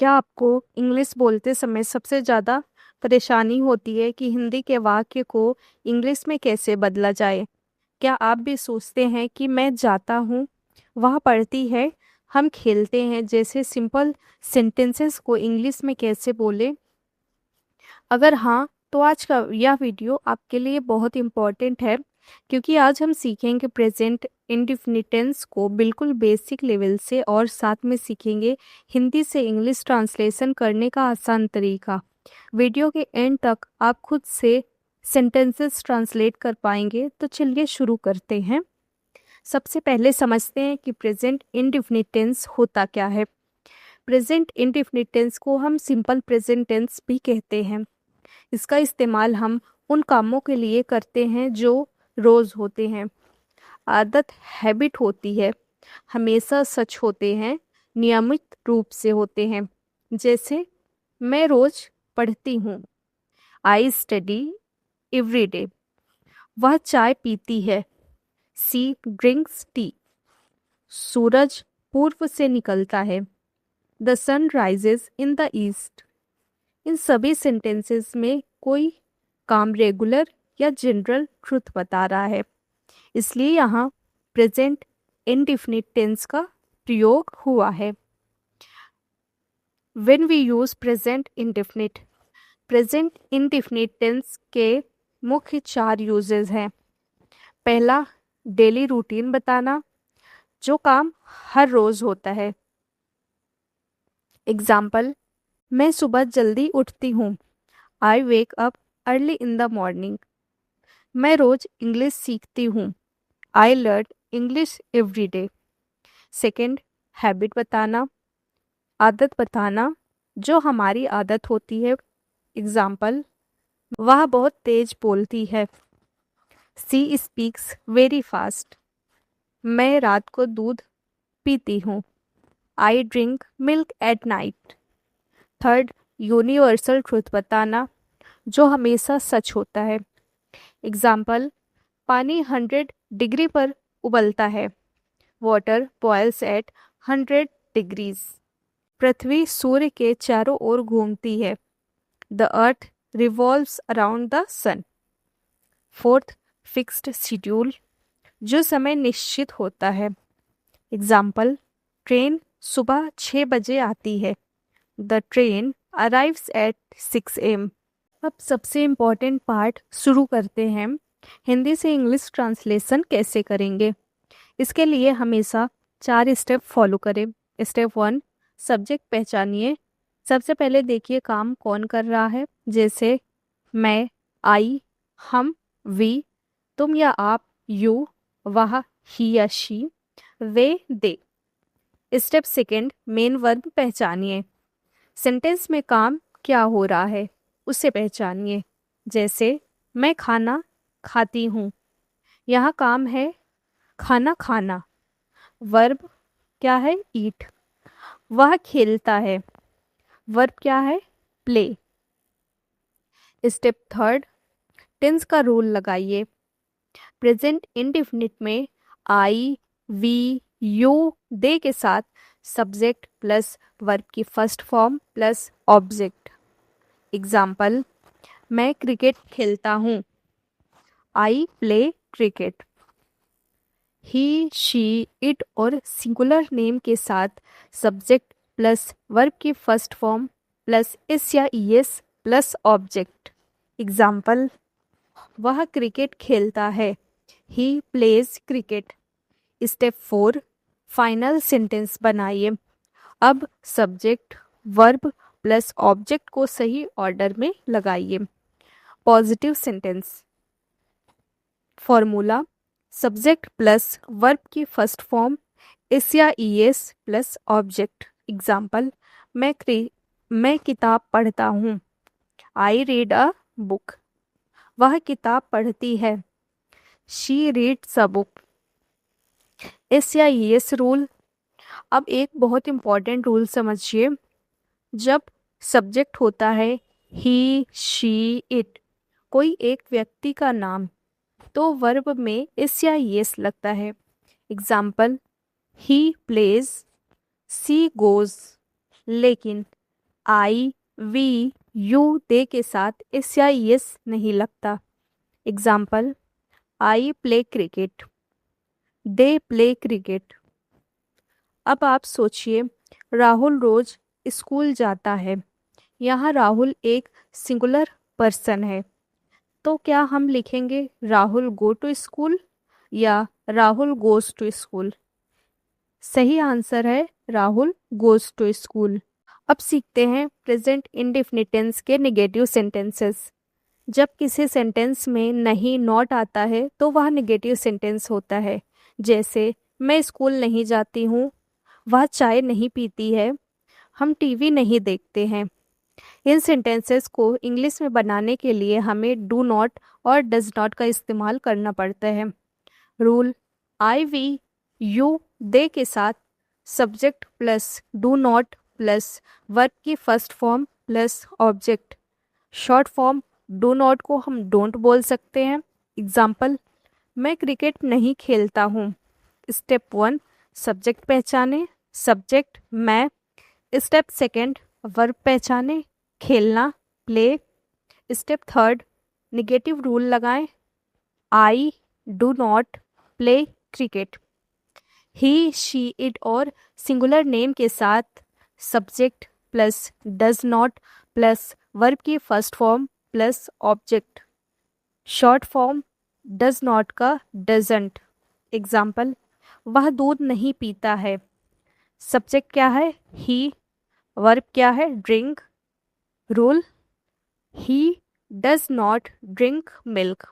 क्या आपको इंग्लिश बोलते समय सबसे ज़्यादा परेशानी होती है कि हिंदी के वाक्य को इंग्लिश में कैसे बदला जाए? क्या आप भी सोचते हैं कि मैं जाता हूँ, वह पढ़ती है, हम खेलते हैं जैसे सिंपल सेंटेंसेस को इंग्लिश में कैसे बोलें? अगर हाँ, तो आज का यह वीडियो आपके लिए बहुत इम्पोर्टेंट है क्योंकि आज हम सीखेंगे प्रेजेंट इंडेफिनिट टेंस को बिल्कुल बेसिक लेवल से और साथ में सीखेंगे हिंदी से इंग्लिश ट्रांसलेशन करने का आसान तरीका। वीडियो के एंड तक आप खुद से सेंटेंसेस ट्रांसलेट कर पाएंगे। तो चलिए शुरू करते हैं। सबसे पहले समझते हैं कि प्रेजेंट इंडेफिनिट टेंस होता क्या है। प्रेजेंट इंडेफिनिट टेंस को हम सिंपल प्रेजेंट टेंस भी कहते हैं। इसका इस्तेमाल हम उन कामों के लिए करते हैं जो रोज़ होते हैं, आदत हैबिट होती है, हमेशा सच होते हैं, नियमित रूप से होते हैं। जैसे मैं रोज पढ़ती हूँ, आई स्टडी एवरी डे। वह चाय पीती है, सी ड्रिंक्स टी। सूरज पूर्व से निकलता है, the sun rises in the east. इन सभी सेंटेंसेस में कोई काम रेगुलर या जनरल ट्रुथ बता रहा है, इसलिए यहाँ प्रेजेंट इंडेफिनिट टेंस का प्रयोग हुआ है। When we use present indefinite tense के मुख्य 4 यूजेस हैं। पहला, डेली रूटीन बताना, जो काम हर रोज होता है। एग्जाम्पल, मैं सुबह जल्दी उठती हूँ, I wake up early in the morning. मैं रोज इंग्लिश सीखती हूँ, I learn English every day. Second, habit बताना, आदत बताना, जो हमारी आदत होती है। एग्जाम्पल, वह बहुत तेज बोलती है, सी स्पीक्स वेरी फास्ट। मैं रात को दूध पीती हूँ, I drink milk at night. Third, universal truth बताना, जो हमेशा सच होता है। एग्जाम्पल, पानी 100 डिग्री पर उबलता है, वाटर बॉयल्स एट 100 डिग्रीज। पृथ्वी सूर्य के चारों ओर घूमती है, the earth revolves around the sun. Fourth, fixed schedule, जो समय निश्चित होता है। एग्जाम्पल, ट्रेन सुबह 6 बजे आती है, the train arrives eight 6 AM। अब सबसे इम्पॉर्टेंट पार्ट शुरू करते हैं। हिंदी से इंग्लिश ट्रांसलेशन कैसे करेंगे, इसके लिए हमेशा 4 स्टेप फॉलो करें। स्टेप 1, सब्जेक्ट पहचानिए। सबसे पहले देखिए काम कौन कर रहा है, जैसे मैं, आई, हम, वी, तुम या आप, यू, वह, ही या शी, वे, they. Step second, main verb पहचानिए। सेंटेंस में काम क्या हो रहा है उसे पहचानिए। जैसे मैं खाना खाती हूँ, यहाँ काम है खाना खाना। वर्ब क्या है, ईट। वह खेलता है, वर्ब क्या है, प्ले। स्टेप थर्ड, टेंस का रूल लगाइए। प्रेजेंट इंडेफिनिट में आई, वी, यू, दे के साथ सब्जेक्ट प्लस वर्ब की first form plus object. Example, मैं क्रिकेट खेलता हूँ, I play cricket. He, she, it और सिंगुलर नेम के साथ सब्जेक्ट प्लस वर्ब की फर्स्ट फॉर्म प्लस एस या ईएस प्लस ऑब्जेक्ट। एग्जाम्पल, वह क्रिकेट खेलता है, he plays cricket. Step 4, final sentence बनाइए। अब सब्जेक्ट वर्ब प्लस ऑब्जेक्ट को सही ऑर्डर में लगाइए। Positive sentence formula, subject plus verb की फर्स्ट फॉर्म एस या ईएस प्लस ऑब्जेक्ट। एग्जाम्पल, मैं किताब पढ़ता हूँ, आई रीड अ बुक। वह किताब पढ़ती है, she reads a book. S या ईएस रूल। अब एक बहुत इंपॉर्टेंट रूल समझिए। जब सब्जेक्ट होता है ही, शी, इट, कोई एक व्यक्ति का नाम, तो वर्ब में एस या येस लगता है। Example, he plays, she goes. लेकिन आई वी यू दे के साथ एस या एस नहीं लगता। Example, I play cricket, they play cricket. अब आप सोचिए, राहुल रोज स्कूल जाता है। यहाँ राहुल एक सिंगुलर पर्सन है, तो क्या हम लिखेंगे राहुल गो टू स्कूल या राहुल गोज टू स्कूल? सही आंसर है राहुल गोज टू स्कूल। अब सीखते हैं प्रेजेंट इंडेफिनिट टेंस के नेगेटिव सेंटेंसेस। जब किसी सेंटेंस में नहीं नॉट आता है तो वह नेगेटिव सेंटेंस होता है। जैसे मैं स्कूल नहीं जाती हूँ, वह चाय नहीं पीती है, हम टीवी नहीं देखते हैं। इन सेंटेंसेस को इंग्लिश में बनाने के लिए हमें डू नॉट और डज नॉट का इस्तेमाल करना पड़ता है। Rule, I we you they के साथ subject plus do not plus verb की first form plus object. Short form do not को हम डोंट बोल सकते हैं। एग्जाम्पल, मैं क्रिकेट नहीं खेलता हूँ। स्टेप 1, सब्जेक्ट पहचाने, सब्जेक्ट मैं। स्टेप 2, वर्ब पहचाने, खेलना प्ले। स्टेप 3, निगेटिव रूल लगाएं, I do not play cricket. He she it और सिंगुलर नेम के साथ subject plus does not plus verb की first form plus object. Short form does not का doesn't. Example, वह दूध नहीं पीता है। सब्जेक्ट क्या है? ही। वर्ब क्या है? Drink. Rule, he does not drink milk.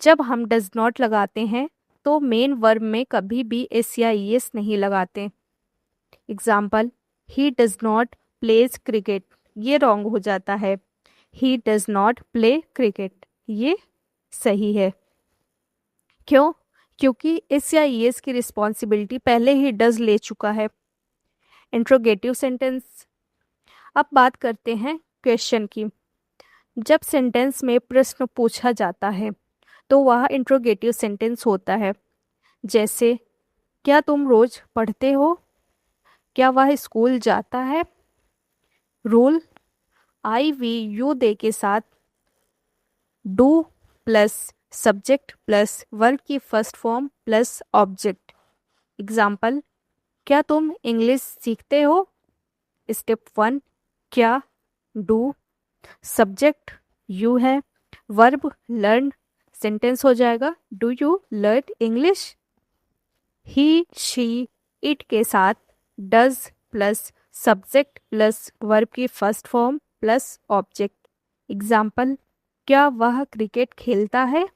जब हम डज नॉट लगाते हैं तो मेन वर्ब में कभी भी एस या एस नहीं लगाते। Example, he does not pledge cricket, ये रॉन्ग हो जाता है। ही डज नॉट प्ले क्रिकेट, ये सही है। क्यों? क्योंकि एस या एस की रिस्पॉन्सिबिलिटी पहले ही डज ले चुका है। Interrogative sentence. अब बात करते हैं क्वेश्चन की। जब सेंटेंस में प्रश्न पूछा जाता है तो वह इंट्रोगेटिव सेंटेंस होता है। जैसे, क्या तुम रोज पढ़ते हो? क्या वह स्कूल जाता है? Rule, I we you they के साथ do plus subject plus verb की first form plus object. Example, क्या तुम इंग्लिश सीखते हो? स्टेप 1, क्या, डू, सब्जेक्ट यू है, वर्ब लर्न। सेंटेंस हो जाएगा, do you learn English? He she it के साथ does plus subject plus verb की first form plus object. Example, क्या वह क्रिकेट खेलता है?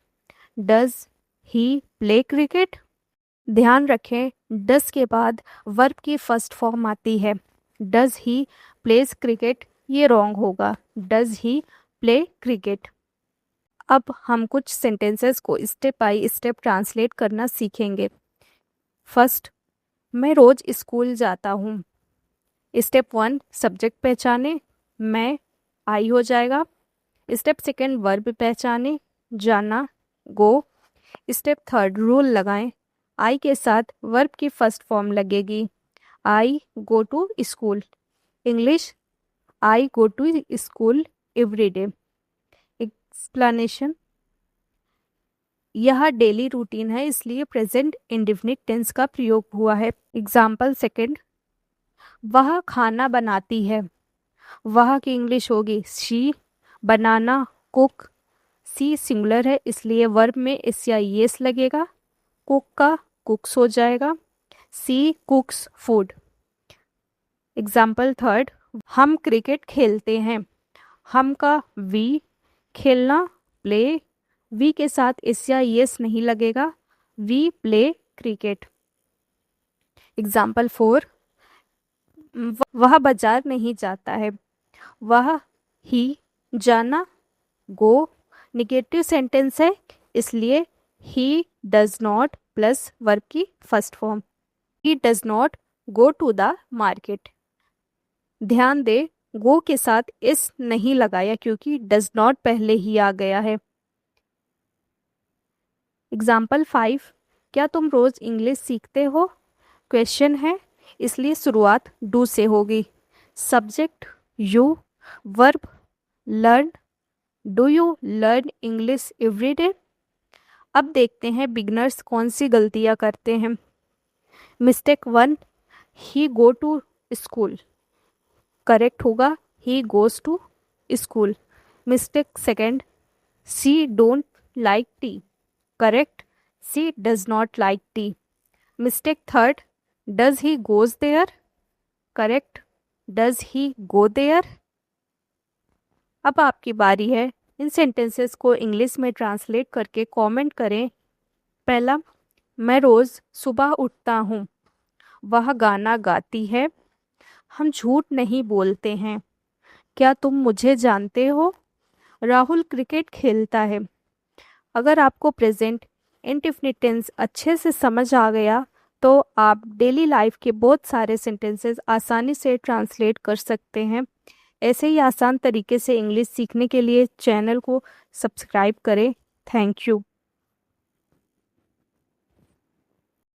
Does he play cricket? ध्यान रखें, डज के बाद वर्ब की फर्स्ट फॉर्म आती है। डज ही प्लेज क्रिकेट, ये रॉन्ग होगा। Does he play cricket. अब हम कुछ सेंटेंसेस को स्टेप बाय स्टेप ट्रांसलेट करना सीखेंगे। फर्स्ट, मैं रोज स्कूल जाता हूँ। स्टेप 1, सब्जेक्ट पहचाने, मैं, आई हो जाएगा। स्टेप 2, वर्ब पहचाने, जाना, गो। स्टेप 3, रूल लगाएं, आई के साथ वर्ब की फर्स्ट फॉर्म लगेगी। I go to school. English, I go to school every day. Explanation, यह डेली रूटीन है इसलिए प्रेजेंट इंडेफिनिट टेंस का प्रयोग हुआ है। एग्जाम्पल 2, वह खाना बनाती है। वह की इंग्लिश होगी शी। बनाना, कुक, सी सिंगुलर है इसलिए वर्ब में एस या एस लगेगा। कुक का कुक्स हो जाएगा। सी कुक्स फूड। एग्जाम्पल 3, हम क्रिकेट खेलते हैं। हम का वी, खेलना प्ले, वी के साथ एस या एस नहीं लगेगा। We play cricket. एग्जाम्पल 4, वह बाजार नहीं जाता है। वह, ही, जाना, गो निगेटिव सेंटेंस है इसलिए he does not plus verb की first form. He does not go to the market. ध्यान दे, गो के साथ इस नहीं लगाया क्योंकि डज नॉट पहले ही आ गया है। एग्जाम्पल 5, क्या तुम रोज इंग्लिश सीखते हो? क्वेश्चन है इसलिए शुरुआत डू से होगी। Subject you verb learn, do you learn English every day? अब देखते हैं बिगनर्स कौन सी गलतियां करते हैं। Mistake 1, he go to school. Correct होगा he goes to school. Mistake second, she don't like tea. Correct, she does not like tea. Mistake third, does he goes there. Correct, does he go there. अब आपकी बारी है, इन sentences को English में translate करके comment करें। पहला, मैं रोज़ सुबह उठता हूँ। वह गाना गाती है। हम झूठ नहीं बोलते हैं। क्या तुम मुझे जानते हो? राहुल क्रिकेट खेलता है। अगर आपको प्रेजेंट इंडेफिनिट टेंस अच्छे से समझ आ गया तो आप डेली लाइफ के बहुत सारे सेंटेंसेस आसानी से ट्रांसलेट कर सकते हैं। ऐसे ही आसान तरीके से इंग्लिश सीखने के लिए चैनल को सब्सक्राइब करें। Thank you.